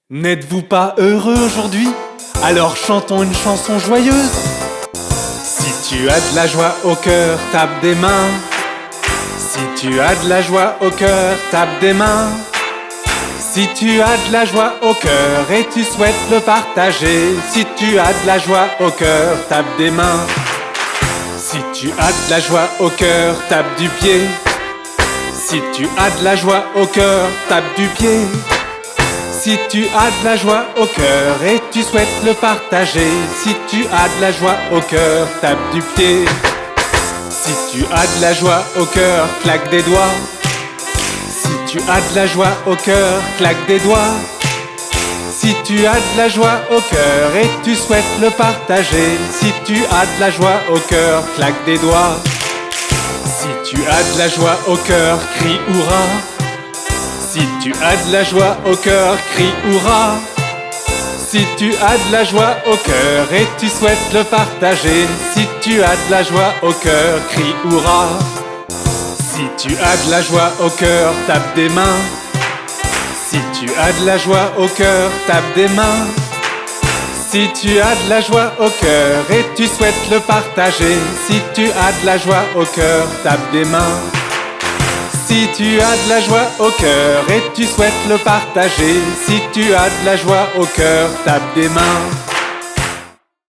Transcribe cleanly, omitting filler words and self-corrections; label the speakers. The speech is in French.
Speaker 1: N'êtes-vous pas heureux aujourd'hui? Alors chantons une chanson joyeuse. Si tu as de la joie au cœur, tape des mains. Si tu as de la joie au cœur, tape des mains. Si tu as de la joie au cœur et tu souhaites le partager, si tu as de la joie au cœur, tape des mains. Si tu as de la joie au cœur, tape du pied. Si tu as de la joie au cœur, tape du pied. Si tu as de la joie au cœur et tu souhaites le partager, si tu as de la joie au cœur, tape du pied. Si tu as de la joie au cœur, claque des doigts. Si tu as de la joie au cœur, claque des doigts. Si tu as de la joie au cœur et tu souhaites le partager, si tu as de la joie au cœur, claque des doigts. Si tu as de la joie au cœur, crie hurrah. Si tu as de la joie au cœur, crie hurrah. Si tu as de la joie au cœur et tu souhaites le partager, si tu as de la joie au cœur, crie hurrah. Si tu as de la joie au cœur, tape des mains. Si tu as de la joie au cœur, tape des mains. Si tu as de la joie au cœur et tu souhaites le partager, si tu as de la joie au cœur, tape des mains. Si tu as de la joie au cœur et tu souhaites le partager, si tu as de la joie au cœur, tape des mains.